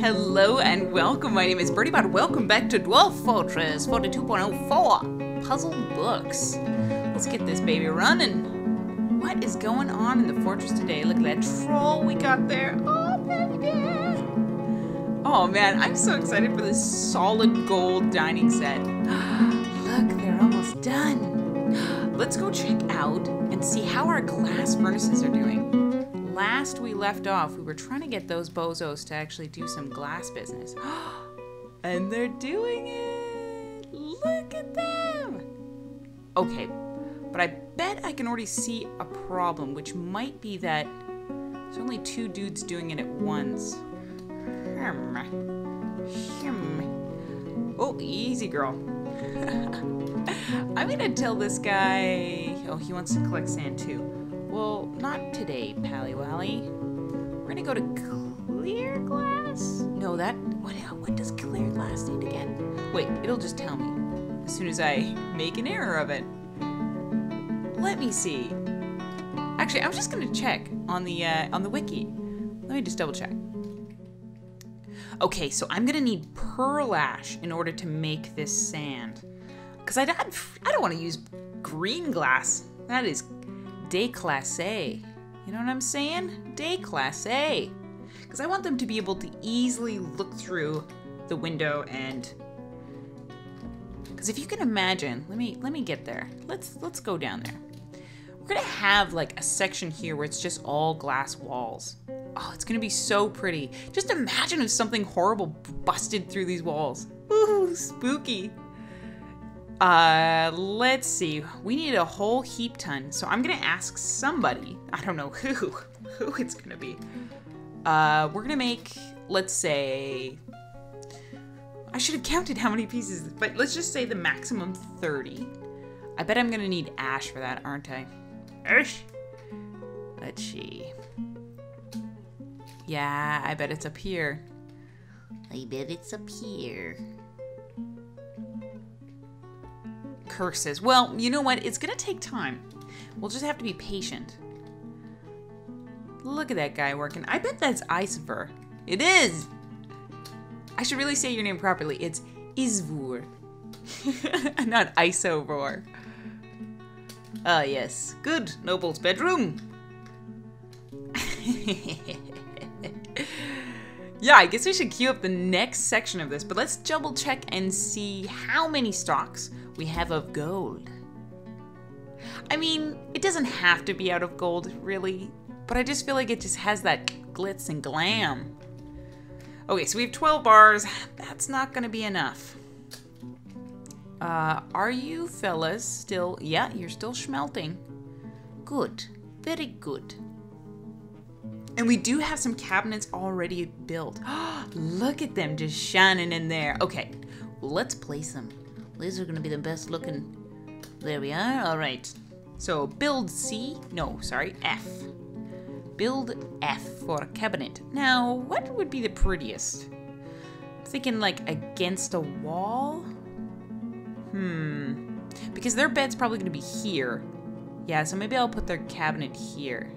Hello and welcome. My name is BirdieBot. Welcome back to Dwarf Fortress 42.04 Puzzle Books. Let's get this baby running. What is going on in the fortress today? Look at that troll we got there. Oh, baby. Oh man, I'm so excited for this solid gold dining set. Look, they're almost done. Let's go check out and see how our glass furnaces are doing. Last we left off, we were trying to get those bozos to actually do some glass business. And they're doing it! Look at them! Okay, but I bet I can already see a problem, which might be that there's only two dudes doing it at once. Oh, easy girl. I'm gonna tell this guy... Oh, he wants to collect sand too. Well, not today, Pally Wally. We're gonna go to clear glass? No, that... What does clear glass need again? Wait, it'll just tell me as soon as I make an error of it. Let me see. Actually, I'm just gonna check on the wiki. Let me just double check. Okay, so I'm gonna need pearl ash in order to make this sand. Because I don't want to use green glass. That is déclassé. You know what I'm saying? Déclassé. Because I want them to be able to easily look through the window and... Because if you can imagine, let me get there. Let's go down there. We're gonna have like a section here where it's just all glass walls. Oh, it's gonna be so pretty. Just imagine if something horrible busted through these walls. Ooh, spooky. Let's see. We need a whole heap ton. So I'm gonna ask somebody. I don't know who it's gonna be. We're gonna make, let's say, I should have counted how many pieces, but let's just say the maximum 30. I bet I'm gonna need ash for that, aren't I? Ash. Let's see. Yeah, I bet it's up here. I bet it's up here. Curses. Well, you know what? It's gonna take time. We'll just have to be patient. Look at that guy working. I bet that's Isvor. It is! I should really say your name properly. It's Isvor. Not Isovor. Ah, yes. Good. Noble's bedroom. Yeah, I guess we should queue up the next section of this, but let's double check and see how many stocks we have of gold. I mean, it doesn't have to be out of gold, really, but I just feel like it just has that glitz and glam. Okay, so we have 12 bars. That's not gonna be enough. Are you fellas still... Yeah, you're still schmelting. Good. Very good. And we do have some cabinets already built. Look at them just shining in there. Okay, well, let's place them. These are gonna be the best looking. There we are, all right. So build C, no, sorry, F. Build F for a cabinet. Now, what would be the prettiest? I'm thinking like against a wall? Because their bed's probably gonna be here. Yeah, so maybe I'll put their cabinet here.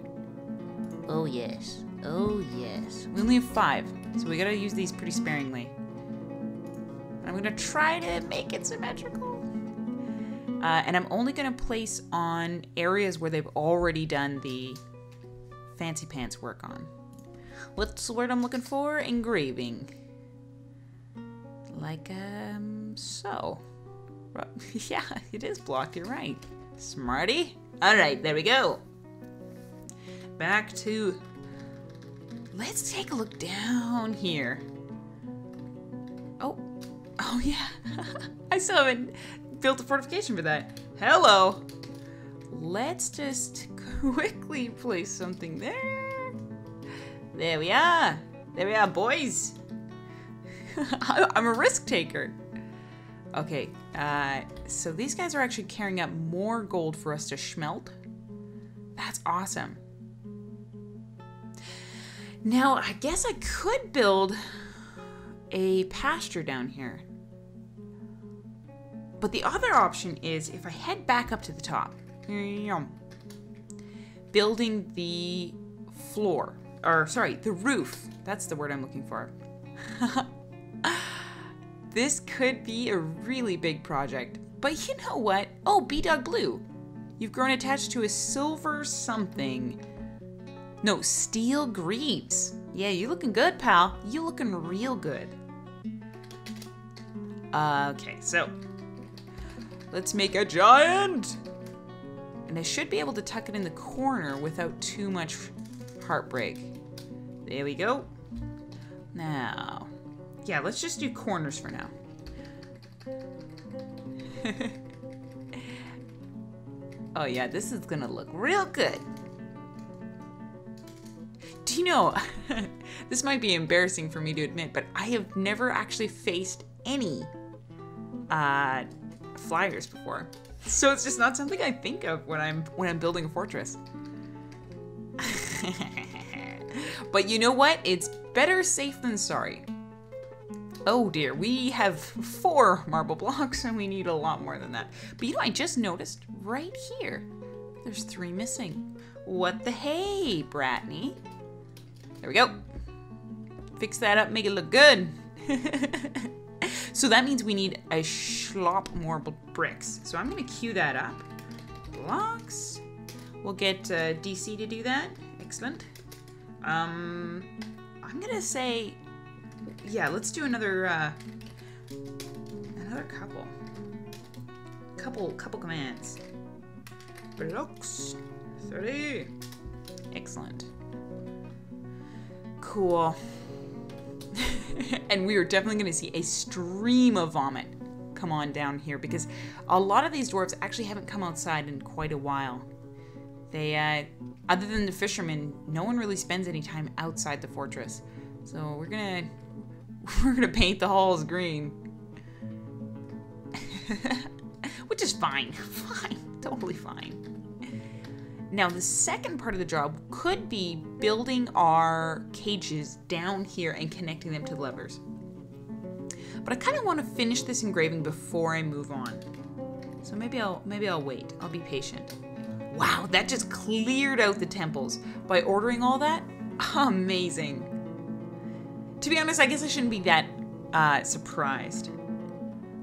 Oh yes, oh yes. We only have 5, so we gotta use these pretty sparingly. I'm gonna try to make it symmetrical. And I'm only gonna place on areas where they've already done the fancy pants work on. What's the word I'm looking for? Engraving. Like, so. Yeah, it is blocked, you're right. Smarty. All right, there we go. Back to, let's take a look down here. Oh yeah, I still haven't built a fortification for that. Hello. Let's just quickly place something there. There we are. There we are, boys. I'm a risk taker. Okay, so these guys are actually carrying up more gold for us to smelt. That's awesome. Now, I guess I could build a pasture down here. But the other option is if I head back up to the top, building the floor, or sorry, the roof. That's the word I'm looking for. This could be a really big project. But you know what? Oh, B-Dog Blue. You've grown attached to a silver something. No, steel greaves. Yeah, you looking good, pal. You looking real good. Okay, so let's make a giant. And I should be able to tuck it in the corner without too much heartbreak. There we go. Now, yeah, let's just do corners for now. Oh yeah, this is gonna look real good. Do you know, this might be embarrassing for me to admit, but I have never actually faced any flyers before. So it's just not something I think of when I'm building a fortress. But you know what? It's better safe than sorry. Oh dear, we have 4 marble blocks and we need a lot more than that. But you know, I just noticed right here, there's 3 missing. What the hey, Bratney? There we go. Fix that up, make it look good. So that means we need a schlop more bricks. So I'm gonna queue that up. Blocks. We'll get DC to do that. Excellent. I'm gonna say, yeah, let's do another couple commands. Blocks 30. Excellent. Cool. And we are definitely going to see a stream of vomit come on down here because a lot of these dwarves actually haven't come outside in quite a while. They, other than the fishermen, no one really spends any time outside the fortress. So we're gonna paint the halls green. Which is fine. Fine. Totally fine. Now, the second part of the job could be building our cages down here and connecting them to the levers. But I kind of want to finish this engraving before I move on. So maybe I'll wait. I'll be patient. Wow, that just cleared out the temples by ordering all that. Amazing. To be honest, I guess I shouldn't be that surprised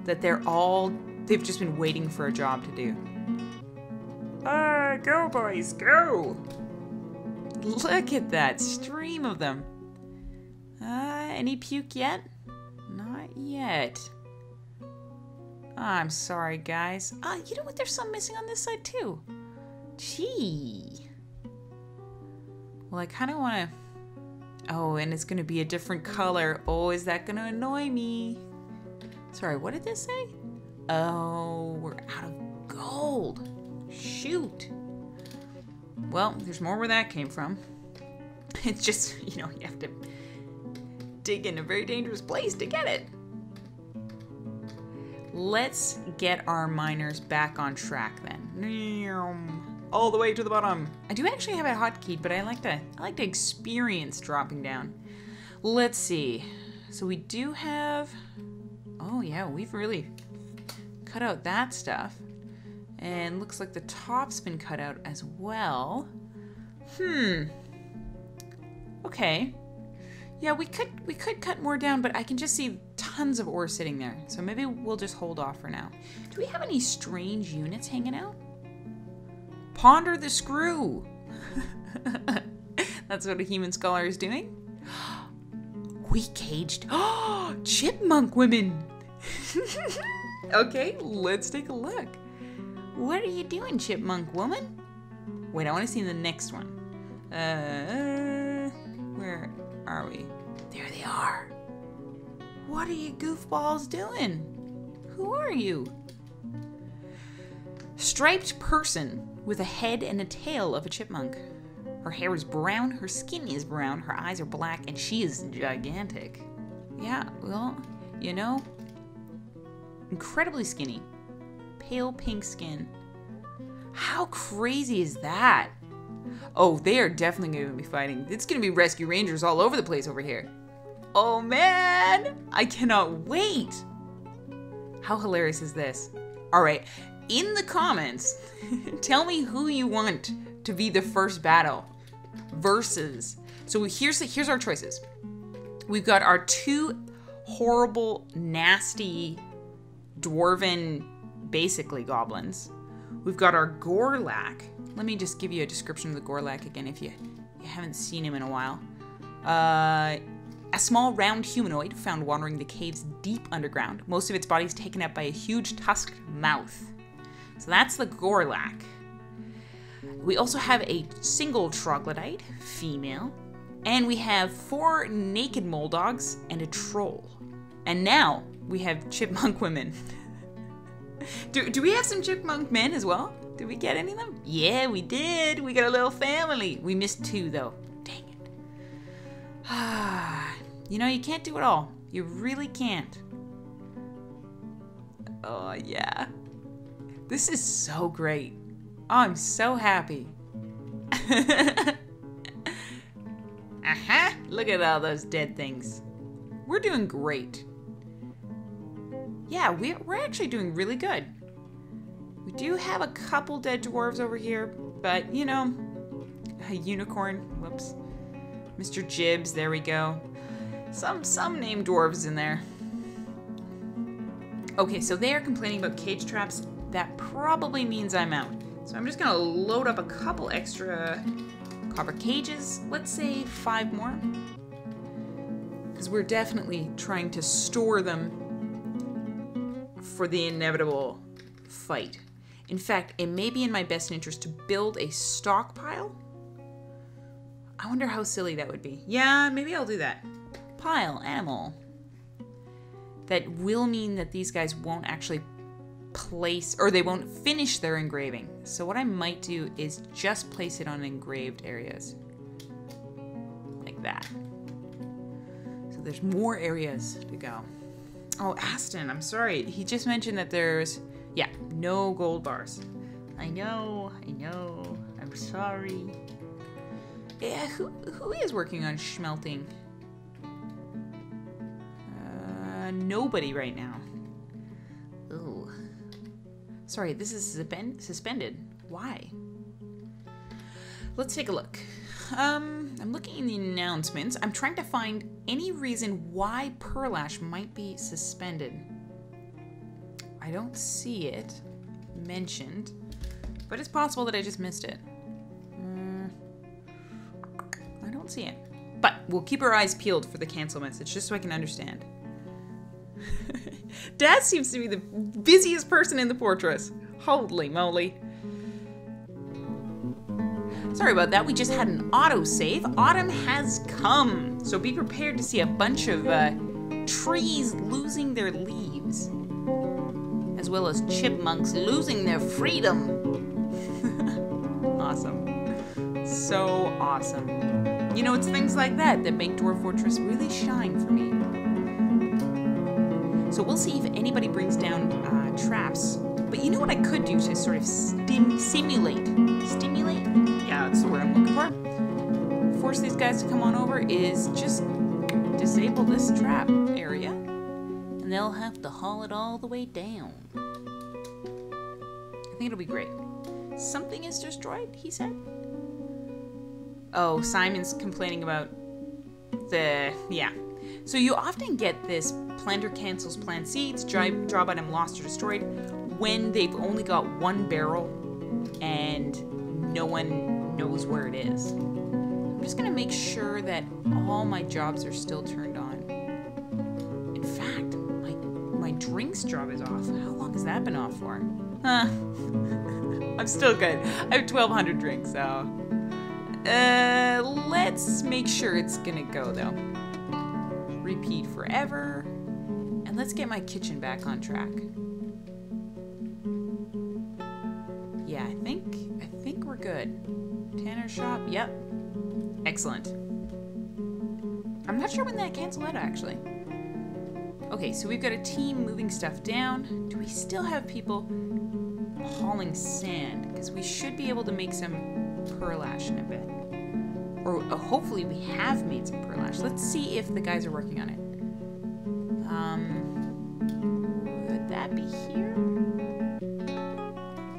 that they've just been waiting for a job to do. Go boys, go! Look at that stream of them. Any puke yet? Not yet. I'm sorry, guys. You know what? There's some missing on this side too. Gee. Well, I kind of want to... Oh, and it's going to be a different color. Oh, is that going to annoy me? Sorry, what did this say? Oh, we're out of gold. Shoot. Well, there's more where that came from. It's just, you know, you have to dig in a very dangerous place to get it. Let's get our miners back on track then. All the way to the bottom. I do actually have it hotkeyed, but I like to experience dropping down. Let's see. So we do have... Oh yeah, we've really cut out that stuff. And looks like the top's been cut out as well. Okay. Yeah, we could cut more down, but I can just see tons of ore sitting there. So maybe we'll just hold off for now. Do we have any strange units hanging out? Ponder the screw. That's what a human scholar is doing. We caged chipmunk women. Okay, let's take a look. What are you doing, chipmunk woman? Wait, I want to see the next one. Where are we? There they are. What are you goofballs doing? Who are you? Striped person with a head and a tail of a chipmunk. Her hair is brown, her skin is brown, her eyes are black, and she is gigantic. Yeah, well, you know, incredibly skinny. Pale pink skin. How crazy is that? Oh, they are definitely going to be fighting. It's going to be rescue rangers all over the place over here. Oh man, I cannot wait. How hilarious is this? All right, in the comments, tell me who you want to be the first battle versus. So here's our choices. We've got our two horrible, nasty, dwarven, basically goblins. We've got our Gorlak. Let me just give you a description of the Gorlak again if you haven't seen him in a while. A small round humanoid found wandering the caves deep underground. Most of its body is taken up by a huge tusked mouth. So that's the Gorlak. We also have a single troglodyte, female. And we have 4 naked mole dogs and a troll. And now we have chipmunk women. Do we have some chipmunk men as well? Did we get any of them? Yeah, we did. We got a little family. We missed 2 though. Dang it. You know, you can't do it all. You really can't. Oh, yeah. This is so great. Oh, I'm so happy. Look at all those dead things. We're doing great. Yeah, we're actually doing really good. We do have a couple dead dwarves over here, but, you know, a unicorn. Whoops. Mr. Jibbs, there we go. Some named dwarves in there. Okay, so they are complaining about cage traps. That probably means I'm out. So I'm just gonna load up a couple extra copper cages. Let's say 5 more. Because we're definitely trying to store them for the inevitable fight. In fact, it may be in my best interest to build a stockpile. I wonder how silly that would be. Yeah, maybe I'll do that. Pile, animal. That will mean that these guys won't actually place, or they won't finish their engraving. So what I might do is just place it on engraved areas. Like that. So there's more areas to go. Oh, Aston, I'm sorry. He just mentioned that there's, yeah, no gold bars. I know, I'm sorry. Yeah, who is working on smelting? Nobody right now. Ooh. Sorry, this is suspended. Why? Let's take a look. I'm looking in the announcements. I'm trying to find any reason why Pearl Ash might be suspended. I don't see it mentioned, but it's possible that I just missed it. I don't see it. But we'll keep our eyes peeled for the cancel message, just so I can understand. Dad seems to be the busiest person in the fortress. Holy moly. Sorry about that, we just had an autosave. Autumn has come, so be prepared to see a bunch of trees losing their leaves, as well as chipmunks losing their freedom. Awesome. So awesome. You know, it's things like that that make Dwarf Fortress really shine for me. So we'll see if anybody brings down traps. But you know what I could do to sort of simulate? Stimulate? Yeah, that's the word I'm looking for. Force these guys to come on over is just disable this trap area. And they'll have to haul it all the way down. I think it'll be great. Something is destroyed, he said. Oh, Simon's complaining about the, yeah. So you often get this planter cancels plant seeds, job item lost or destroyed, when they've only got 1 barrel and no one knows where it is. I'm just gonna make sure that all my jobs are still turned on. In fact, my drinks job is off. How long has that been off for? I'm still good. I have 1,200 drinks, so. Let's make sure it's gonna go though. Repeat forever. And let's get my kitchen back on track. Yeah, I think we're good. Tanner shop, yep. Excellent. I'm not sure when that canceled out actually. Okay, so we've got a team moving stuff down. Do we still have people hauling sand? Because we should be able to make some pearl ash in a bit. Or hopefully we have made some pearl ash. Let's see if the guys are working on it. Would that be here?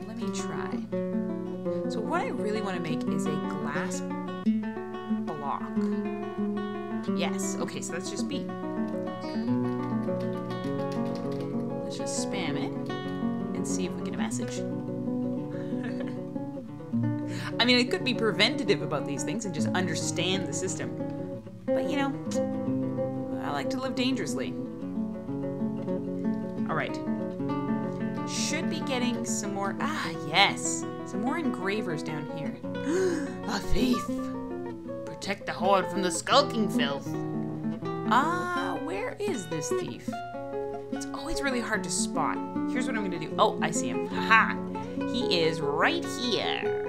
Let me try. So what I really want to make is a glass block. Yes. Okay, so let's just B. Let's just spam it and see if we get a message. I mean, I could be preventative about these things and just understand the system. But, you know, I like to live dangerously. All right. Should be getting some more... Ah, yes. Some more engravers down here. A thief. Protect the hoard from the skulking filth. Ah, where is this thief? It's always really hard to spot. Here's what I'm going to do. Oh, I see him. Haha. He is right here.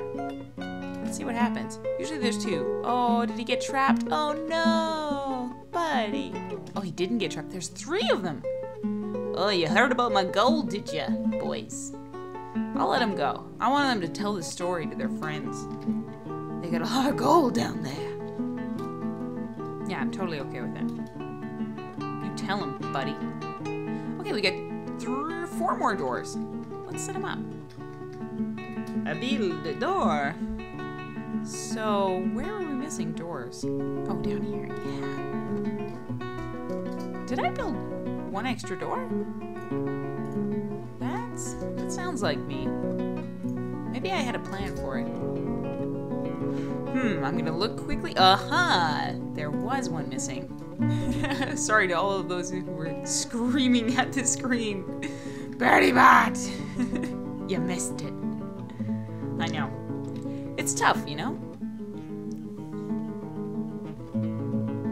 Let's see what happens. Usually there's two. Oh, did he get trapped? Oh, no. Buddy. Oh, he didn't get trapped. There's three of them. Oh, you heard about my gold, did ya, boys? I'll let them go. I want them to tell the story to their friends. They got a lot of gold down there. Yeah, I'm totally okay with that. You tell them, buddy. Okay, we got 3 or 4 more doors. Let's set them up. I build the door. So, where are we missing doors? Oh, down here, yeah. Did I build 1 extra door? That sounds like me. Maybe I had a plan for it. I'm gonna look quickly. There was 1 missing. Sorry to all of those who were screaming at the screen. Birdie Bot! You missed it. I know. It's tough, you know?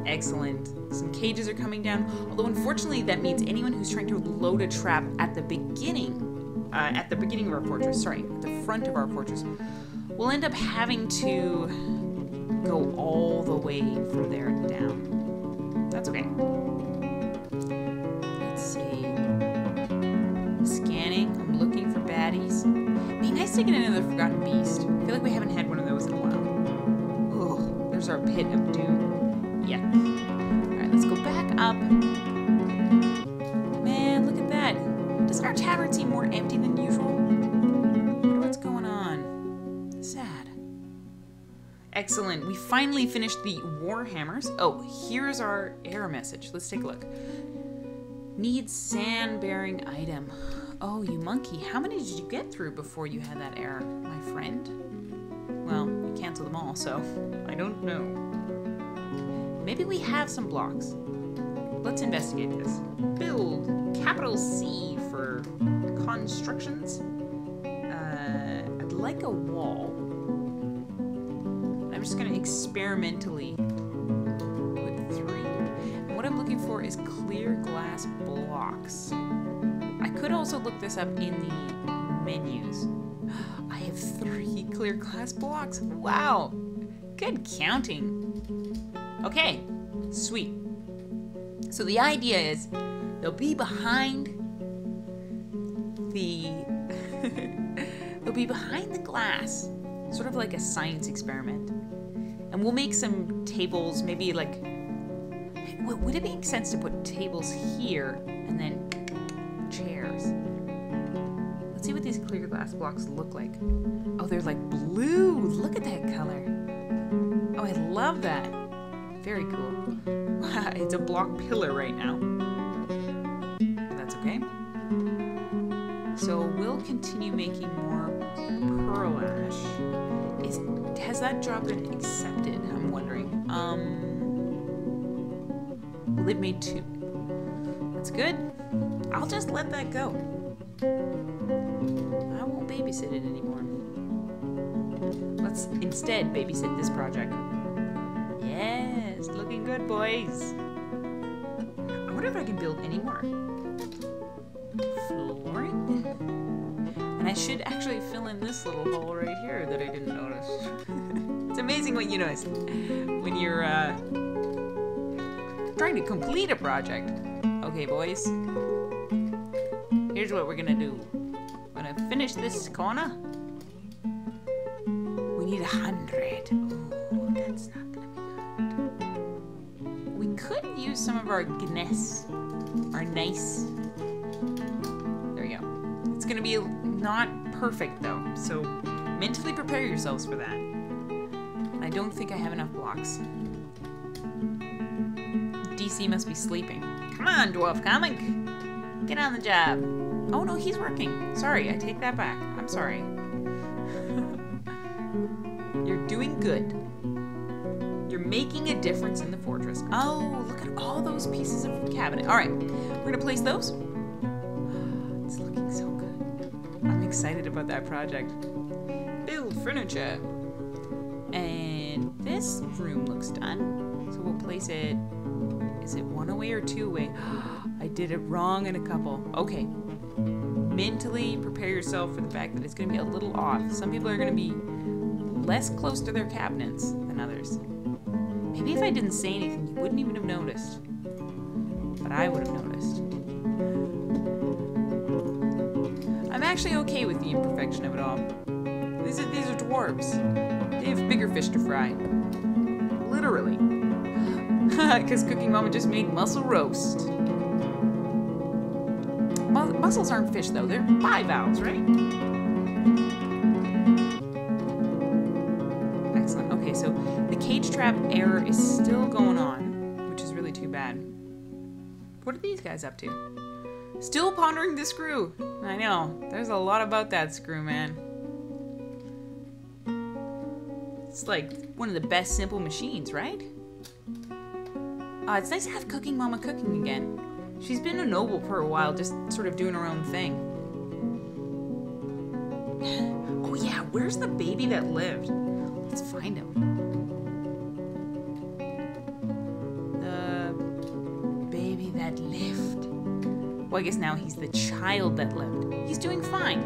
Excellent. Some cages are coming down. Although, unfortunately, that means anyone who's trying to load a trap at the beginning of our fortress, sorry, at the front of our fortress, will end up having to go all the way from there down. That's okay. Let's see. Scanning. I'm looking for baddies. Be nice to get another Forgotten Beast. I feel like we haven't had one of those in a while. Oh, there's our pit of doom. Yeah. Alright, let's go back up. Man, look at that. Doesn't our tavern seem more empty than usual? I wonder what's going on. Sad. Excellent. We finally finished the Warhammers. Oh, here's our error message. Let's take a look. Needs sand-bearing item. Oh, you monkey. How many did you get through before you had that error, my friend? Well, you canceled them all, so I don't know. Maybe we have some blocks. Let's investigate this. Build. Capital C for constructions. I'd like a wall. I'm just going to experimentally put 3. And what I'm looking for is clear glass blocks. I could also look this up in the menus. I have 3 clear glass blocks. Wow. Good counting. Okay, sweet. So the idea is they'll be behind the they'll be behind the glass, sort of like a science experiment. And we'll make some tables, maybe like, would it make sense to put tables here and then chairs? Let's see what these clear glass blocks look like. Oh, they're like blue. Look at that color. Oh, I love that. Very cool. It's a block pillar right now. That's okay. So we'll continue making more pearl ash. Has that job been accepted? I'm wondering. Well, they've made 2. That's good. I'll just let that go. I won't babysit it anymore. Let's instead babysit this project. Yes, looking good, boys. I wonder if I can build any more. Flooring? And I should actually fill in this little hole right here that I didn't notice. It's amazing what you notice when you're trying to complete a project. Okay, boys. Here's what we're gonna do. I'm gonna finish this corner. We need 100. Ooh, that's not gonna be good. We could use some of our gneiss, our nice. There we go. It's gonna be not perfect though, so mentally prepare yourselves for that. I don't think I have enough blocks. DC must be sleeping. Come on, Dwarf Comic. Get on the job. Oh no, he's working. Sorry, I take that back. I'm sorry. You're doing good. You're making a difference in the fortress. Oh, look at all those pieces of cabinet. All right, we're gonna place those. It's looking so good. I'm excited about that project. Build furniture. And this room looks done. So we'll place it, is it 1 away or 2 away? I did it wrong in a couple. Okay. Mentally prepare yourself for the fact that it's gonna be a little off. Some people are gonna be less close to their cabinets than others. Maybe if I didn't say anything, you wouldn't even have noticed. But I would have noticed. I'm actually okay with the imperfection of it all. These are dwarves. They have bigger fish to fry. Literally. Because Cooking Mama just made mussel roast. Mussels aren't fish though, they're bivalves, right? Excellent. Okay, so the cage trap error is still going on, which is really too bad. What are these guys up to? Still pondering the screw. I know, there's a lot about that screw, man. It's like one of the best simple machines, right? It's nice to have Cooking Mama cooking again. She's been a noble for a while, just sort of doing her own thing. Oh yeah, where's the baby that lived? Let's find him. The baby that lived. Well, I guess now he's the child that lived. He's doing fine.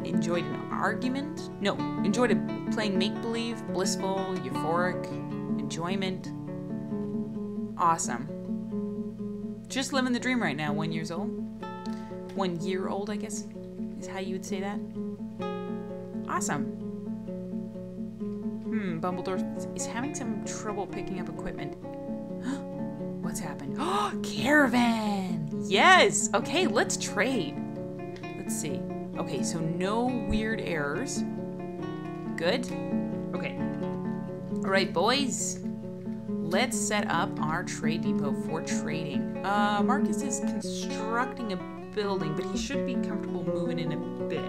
Enjoyed an argument? No, enjoyed playing make-believe, blissful, euphoric, enjoyment. Awesome. Just living the dream right now, 1 year old. 1 year old, I guess, is how you would say that. Awesome. Bumbledore is having some trouble picking up equipment. What's happened? Oh, caravan! Yes! Okay, let's trade. Let's see. Okay, so no weird errors. Good. Okay. All right, boys. Let's set up our trade depot for trading. Marcus is constructing a building, but he should be comfortable moving in a bit.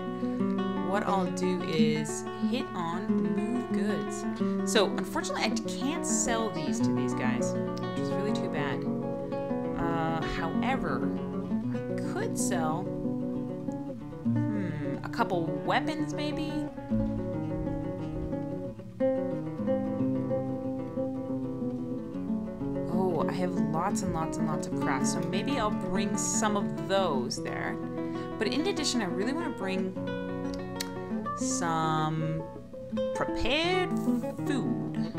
What I'll do is hit on move goods. So unfortunately, I can't sell these to these guys, which is really too bad. However, I could sell a couple weapons maybe. I have lots and lots and lots of crafts, so maybe I'll bring some of those there. But in addition, I really want to bring some prepared food.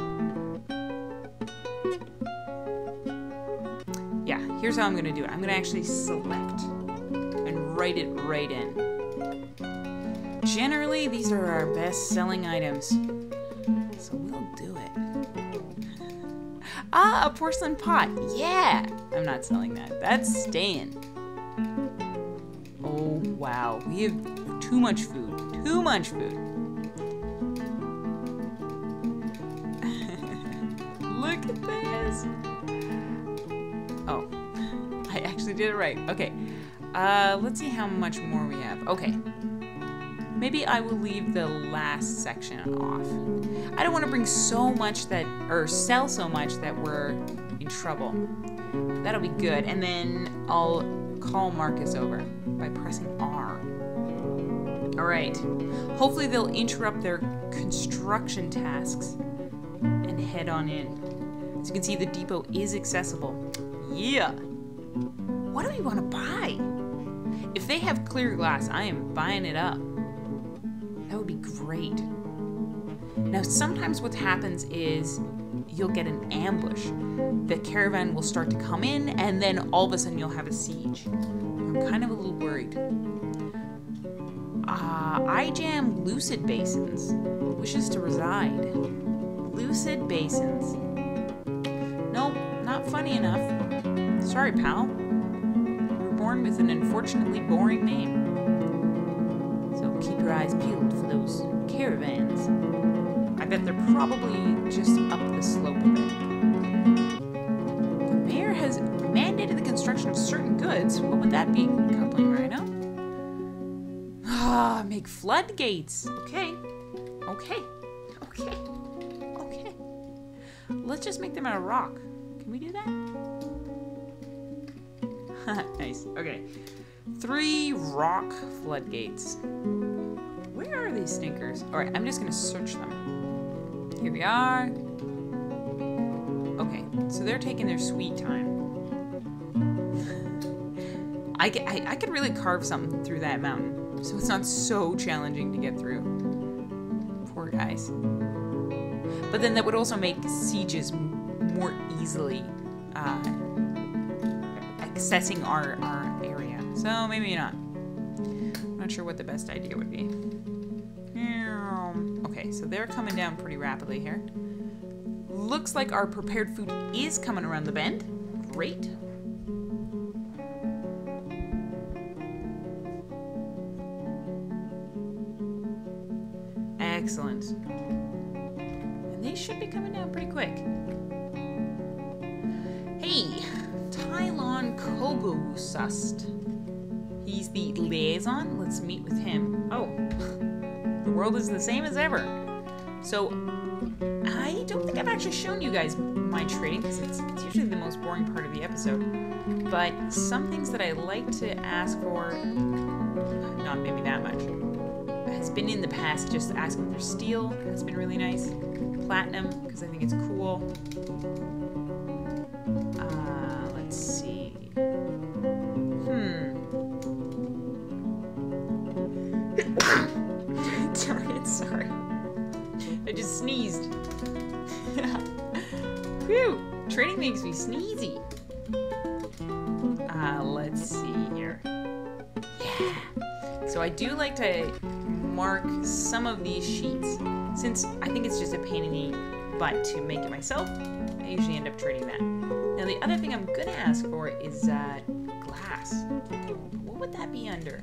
Yeah, here's how I'm going to do it. I'm going to actually select and write it right in. Generally, these are our best selling items, so we'll do it. Ah, a porcelain pot. Yeah! I'm not selling that. That's staying. Oh, wow. We have too much food. Too much food. Look at this. Oh, I actually did it right. Okay. Let's see how much more we have. Okay. Maybe I will leave the last section off. I don't want to bring so much that, or sell so much that we're in trouble. That'll be good. And then I'll call Marcus over by pressing R. All right. Hopefully they'll interrupt their construction tasks and head on in. As you can see, the depot is accessible. Yeah. What do we want to buy? If they have clear glass, I am buying it up. That would be great. Now, sometimes what happens is you'll get an ambush. The caravan will start to come in, and then all of a sudden you'll have a siege. I'm kind of a little worried. I jam Lucid Basins. Wishes to reside. Lucid Basins. Nope, not funny enough. Sorry, pal. You were born with an unfortunately boring name. So keep your eyes peeled for those caravans. I bet they're probably just up the slope a bit. goods. What would that be? Coupling rhino? Ah, make floodgates. Okay. Okay. Okay. Okay. Let's just make them out of rock. Can we do that? Nice. Okay. 3 rock floodgates. Where are these stinkers? Alright, I'm just gonna search them. Here we are. Okay, so they're taking their sweet time. I could really carve something through that mountain, so it's not so challenging to get through. Poor guys. But then that would also make sieges more easily accessing our area. So maybe not. I'm not sure what the best idea would be. Okay, so they're coming down pretty rapidly here. Looks like our prepared food is coming around the bend. Great. Excellent. And they should be coming down pretty quick. Hey, Tylon Kogosust. He's the liaison. Let's meet with him. Oh, the world is the same as ever. So, I don't think I've actually shown you guys my trading because it's usually the most boring part of the episode. But some things that I like to ask for, not maybe that much, has been in the past just asking for steel. That's been really nice. Platinum, because I think it's cool. Let's see. Darn it, sorry. I just sneezed. Whew, trading makes me sneezy. Let's see here. Yeah. So I do like to mark some of these sheets. Since I think it's just a pain in the butt to make it myself, I usually end up trading that. Now the other thing I'm gonna ask for is glass. What would that be under?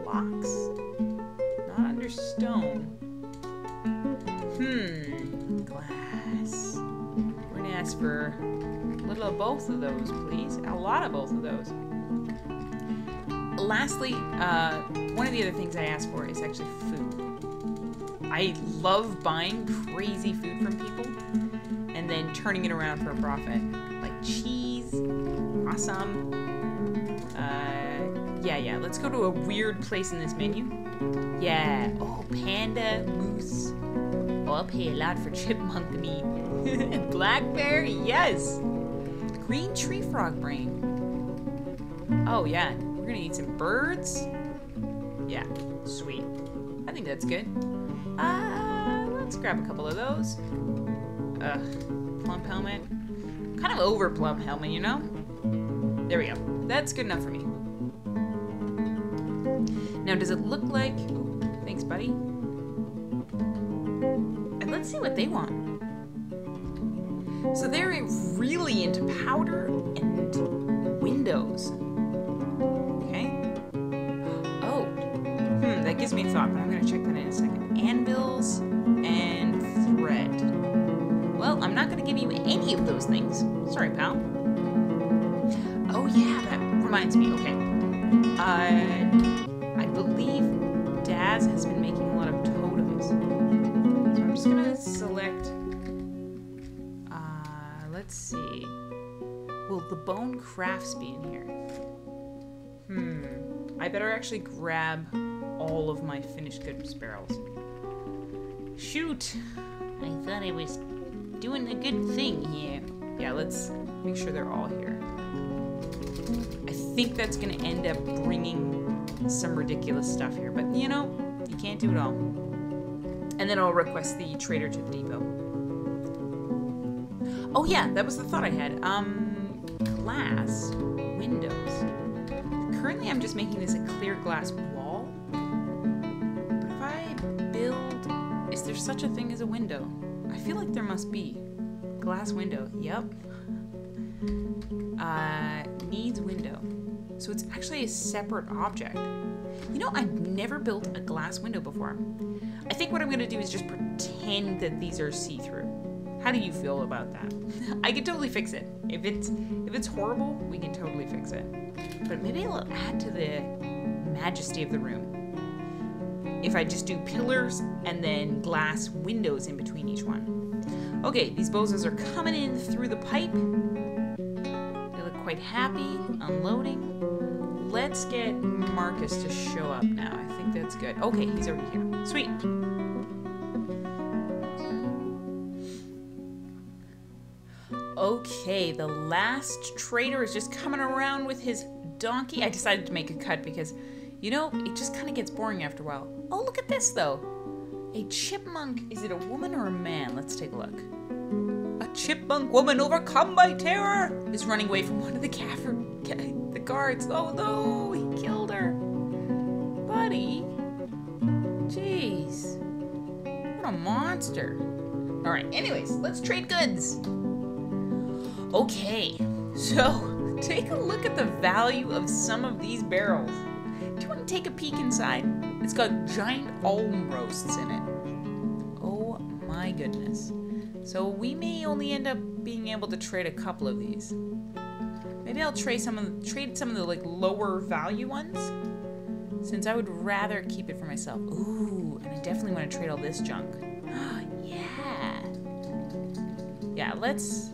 Blocks? Not under stone. Glass. We're gonna ask for a little of both of those, please. A lot of both of those. Lastly, one of the other things I ask for is actually food. I love buying crazy food from people and then turning it around for a profit. Like cheese, awesome. Yeah, let's go to a weird place in this menu. Yeah, oh, panda, moose. Oh, I'll pay a lot for chipmunk meat. Blackberry, yes. Green tree frog brain. Oh yeah, we're gonna eat some birds. Yeah, sweet. I think that's good. Let's grab a couple of those. Plump helmet. Kind of over plump helmet, you know? There we go. That's good enough for me. Now, does it look like... Ooh, thanks, buddy. And let's see what they want. So they're really into powder and windows. Okay. Oh. That gives me a thought, but I'm going to check that in a second. Anvils and thread. Well, I'm not going to give you any of those things. Sorry, pal. Oh, yeah, that reminds me. Okay. I believe Daz has been making a lot of totems. So I'm just going to select... let's see. Will the bone crafts be in here? I better actually grab all of my finished goods barrels. Shoot! I thought I was doing a good thing here. Yeah, let's make sure they're all here. I think that's gonna end up bringing some ridiculous stuff here, but you know, you can't do it all. And then I'll request the trader to the depot. Oh yeah, that was the thought I had. Glass windows. Currently I'm just making this a clear glass wall. But if I build... Is there such a thing as a window? I feel like there must be. Glass window, yep. Needs window. So it's actually a separate object. You know, I've never built a glass window before. I think what I'm gonna do is just pretend that these are see-through. How do you feel about that? I can totally fix it. If it's horrible, we can totally fix it. But maybe it'll add to the majesty of the room if I just do pillars and then glass windows in between each one. Okay, these bozos are coming in through the pipe. They look quite happy, unloading. Let's get Marcus to show up now. I think that's good. Okay, he's already here. Sweet. Okay, the last trader is just coming around with his donkey. I decided to make a cut because, you know, it just kind of gets boring after a while. Oh, look at this, though. A chipmunk. Is it a woman or a man? Let's take a look. A chipmunk woman overcome by terror is running away from one of the guards. Oh, no, he killed her. Buddy. Jeez. What a monster. All right, anyways, let's trade goods. Okay, so take a look at the value of some of these barrels. Do you want to take a peek inside? It's got giant alm roasts in it. Oh my goodness. So we may only end up being able to trade a couple of these. Maybe I'll trade some of the like lower value ones, since I would rather keep it for myself. Ooh, and I definitely want to trade all this junk. Yeah. Yeah, let's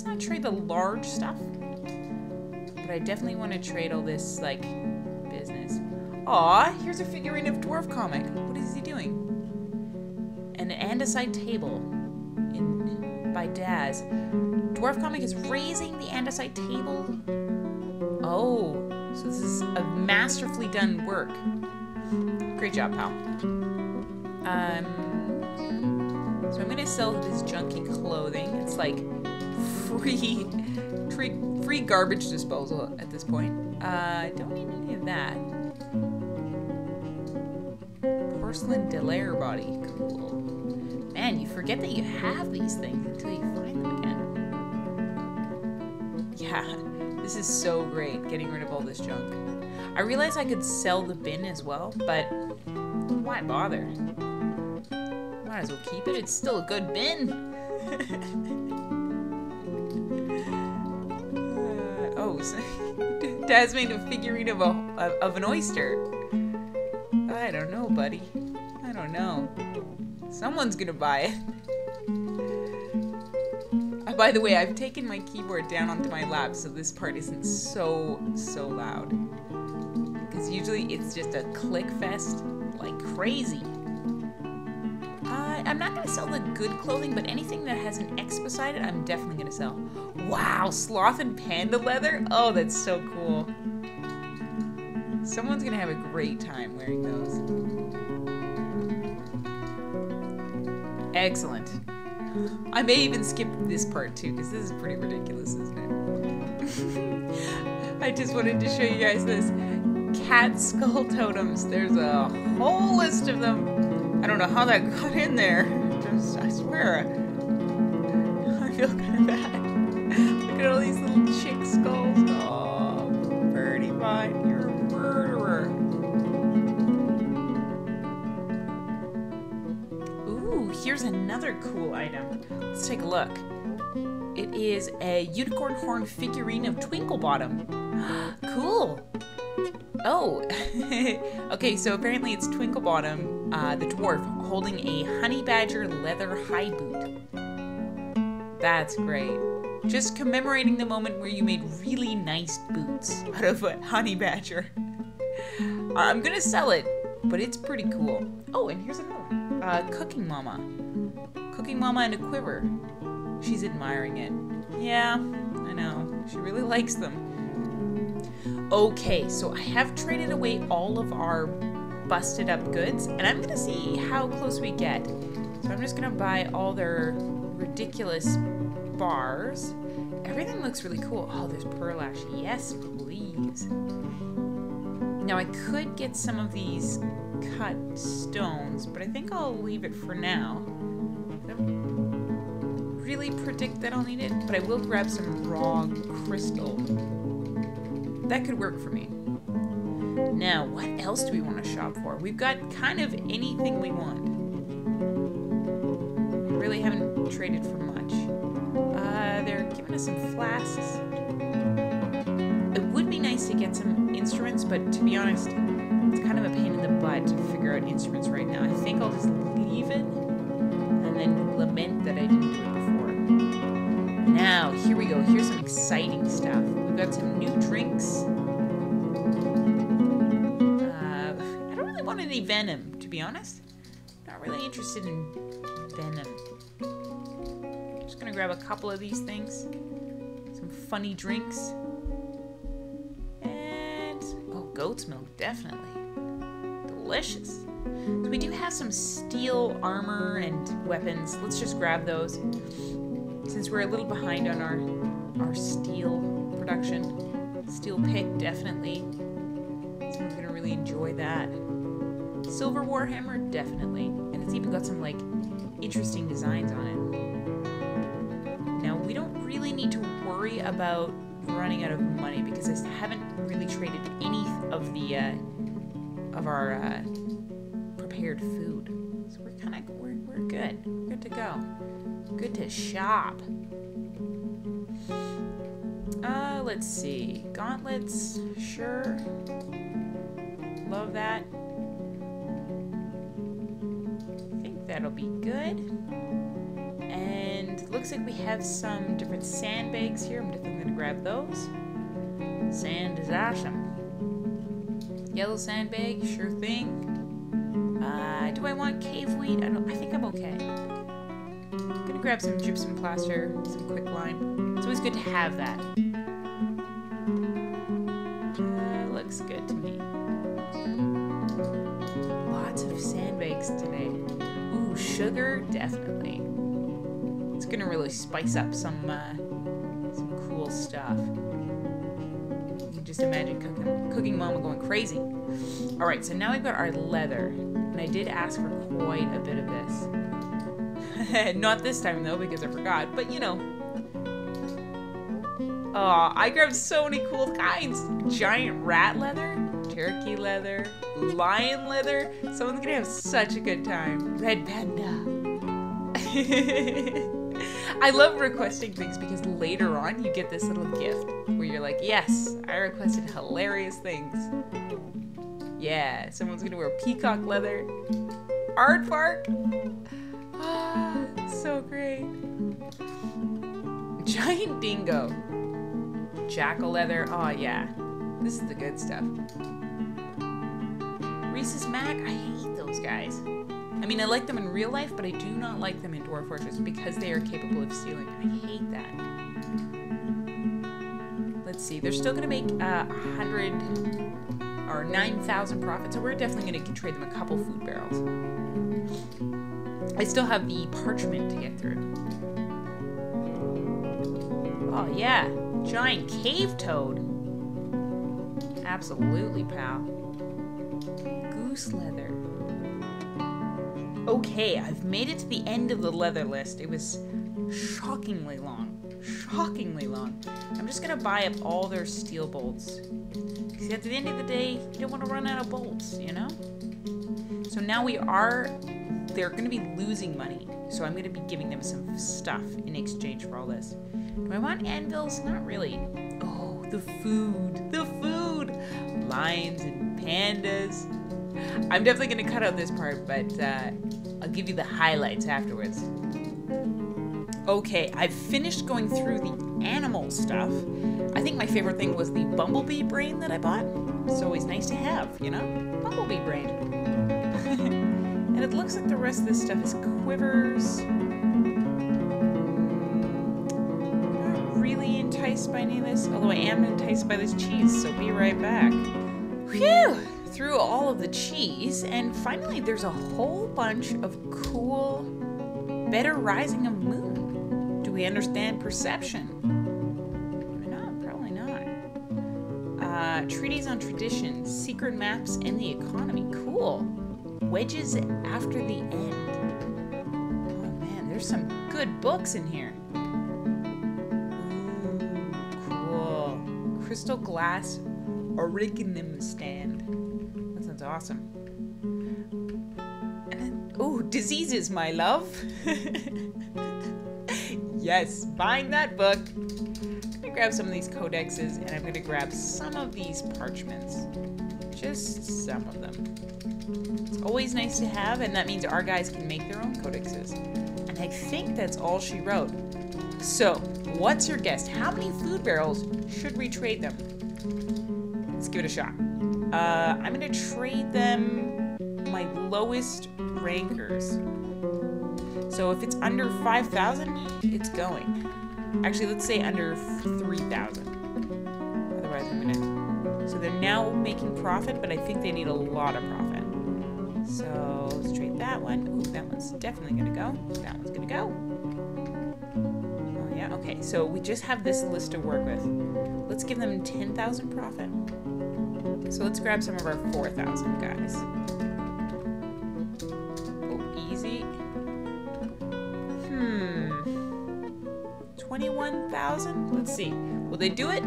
not trade the large stuff, but I definitely want to trade all this, like, business. Aw, here's a figurine of Dwarf Comic. What is he doing? An andesite table by Daz. Dwarf Comic is raising the andesite table. Oh, so this is a masterfully done work. Great job, pal. So I'm gonna sell this junky clothing. It's like free garbage disposal at this point. Don't need any of that. Porcelain Delaire body. Cool. Man, you forget that you have these things until you find them again. Yeah, this is so great, getting rid of all this junk. I realized I could sell the bin as well, but why bother? Might as well keep it. It's still a good bin. So Daz made a figurine of an oyster. I don't know, buddy. I don't know. Someone's gonna buy it. By the way, I've taken my keyboard down onto my lap so this part isn't so loud. Because usually it's just a click fest like crazy. I'm not going to sell the good clothing, but anything that has an X beside it, I'm definitely going to sell. Wow, sloth and panda leather? Oh, that's so cool. Someone's going to have a great time wearing those. Excellent. I may even skip this part too, because this is pretty ridiculous, isn't it? I just wanted to show you guys this. Cat skull totems. There's a whole list of them. I don't know how that got in there. I swear. I feel kind of bad. Look at all these little chick skulls. Oh, Birdie Bite, you're a murderer. Ooh, here's another cool item. Let's take a look. It is a unicorn horn figurine of Twinklebottom. Cool. Oh, okay, so apparently it's Twinklebottom, the dwarf, holding a honey badger leather high boot. That's great. Just commemorating the moment where you made really nice boots out of a honey badger. I'm gonna sell it, but it's pretty cool. Oh, and here's another one. Cooking Mama. Cooking Mama and a quiver. She's admiring it. Yeah, I know. She really likes them. Okay, so I have traded away all of our busted up goods, and I'm gonna see how close we get. So I'm just gonna buy all their ridiculous bars. Everything looks really cool. Oh, there's pearl ash. Yes, please. Now I could get some of these cut stones, but I think I'll leave it for now. I don't really predict that I'll need it, but I will grab some raw crystal. That could work for me. Now, what else do we want to shop for? We've got kind of anything we want. really haven't traded for much. They're giving us some flasks. It would be nice to get some instruments, but to be honest, it's kind of a pain in the butt to figure out instruments right now. I think I'll just leave it and then lament that I didn't do it before. Now, here we go. Here's some exciting stuff. We've got some new drinks. I don't really want any venom, to be honest. Not really interested in venom. Just gonna grab a couple of these things. Some funny drinks. And, oh, goat's milk, definitely. Delicious. So we do have some steel armor and weapons. Let's just grab those. Since we're a little behind on our steel production. Steel pick, definitely. Someone's gonna really enjoy that. Silver warhammer, definitely. And it's even got some, like, interesting designs on it. Now, we don't really need to worry about running out of money because I haven't really traded any of the of our prepared food. So we're good. Good to go. Good to shop. Let's see. Gauntlets, sure. Love that. I think that'll be good. And looks like we have some different sandbags here. I'm definitely gonna grab those. Sand is awesome. Yellow sandbag, sure thing. Do I want cave wheat? I think I'm okay. I'm gonna grab some gypsum plaster, some quicklime. It's always good to have that. Looks good to me. Lots of sandbags today. Ooh, sugar, definitely. It's gonna really spice up some cool stuff. You can just imagine cooking mama going crazy. All right, so now we've got our leather, and I did ask for quite a bit of this. Not this time though, because I forgot. But you know. Oh, I grabbed so many cool kinds. Giant rat leather, turkey leather, lion leather. Someone's gonna have such a good time. Red panda. I love requesting things because later on you get this little gift where you're like, yes, I requested hilarious things. Yeah, someone's gonna wear peacock leather. Aardvark. Ah, so great. Giant dingo. Jackal leather. Oh yeah, this is the good stuff. Rhesus Mac. I hate those guys. I mean, I like them in real life, but I do not like them in Dwarf Fortress because they are capable of stealing. I hate that. Let's see. They're still gonna make 100 or 9,000 profit, so we're definitely gonna trade them a couple food barrels. I still have the parchment to get through. Oh yeah. Giant cave toad. Absolutely, pal. Goose leather. Okay, I've made it to the end of the leather list. It was shockingly long. Shockingly long. I'm just gonna buy up all their steel bolts. Because at the end of the day, you don't want to run out of bolts, you know? So now they're gonna be losing money. So I'm gonna be giving them some stuff in exchange for all this. Do I want anvils? Not really. Oh, the food. The food! Lions and pandas. I'm definitely going to cut out this part, but I'll give you the highlights afterwards. Okay, I've finished going through the animal stuff. I think my favorite thing was the bumblebee brain that I bought. It's always nice to have, you know? Bumblebee brain. And it looks like the rest of this stuff is quivers. Really enticed by any of this, although I am enticed by this cheese, so be right back. Whew! Through all of the cheese, and finally there's a whole bunch of cool, better rising of moon. Do we understand perception? Maybe not, probably not. Treaties on tradition, secret maps, and the economy. Cool. Wedges after the end. Oh man, there's some good books in here. Crystal glass Originum stand. That sounds awesome. And then, ooh, Diseases, my love. Yes, buying that book. I'm gonna grab some of these codexes, and I'm gonna grab some of these parchments. Just some of them. It's always nice to have, and that means our guys can make their own codexes. And I think that's all she wrote. So, what's your guess? How many food barrels should we trade them? Let's give it a shot. I'm gonna trade them my lowest rankers. So if it's under 5,000, it's going. Actually, let's say under 3,000. Otherwise, I'm gonna... So they're now making profit, but I think they need a lot of profit. So let's trade that one. Ooh, that one's definitely gonna go. That one's gonna go. Oh yeah, okay. So we just have this list to work with. Let's give them 10,000 profit. So let's grab some of our 4,000 guys. Oh, easy. 21,000? Let's see. Will they do it?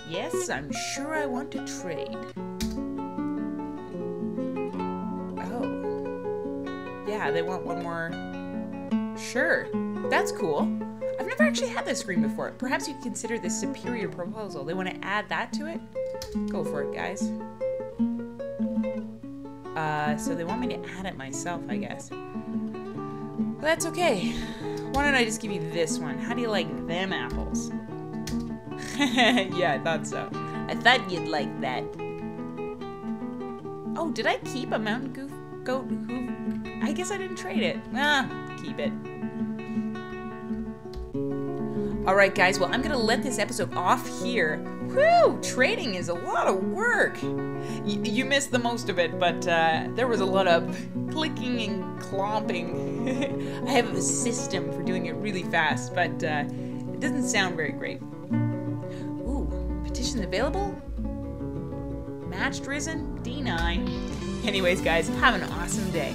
Yes, I'm sure I want to trade. Oh. Yeah, they want one more. Sure. That's cool. I've never actually had this screen before. Perhaps you consider this superior proposal. They want to add that to it? Go for it, guys. So they want me to add it myself, I guess. Well, that's okay. Why don't I just give you this one? How do you like them apples? Yeah, I thought so. I thought you'd like that. Oh, did I keep a mountain goat hoof? I guess I didn't trade it. Ah, keep it. Alright guys, well I'm gonna let this episode off here. Whew, trading is a lot of work. You missed the most of it, but there was a lot of clicking and clomping. I have a system for doing it really fast, but it doesn't sound very great. Ooh, petitions available? Matched risen? D9. Anyways guys, have an awesome day.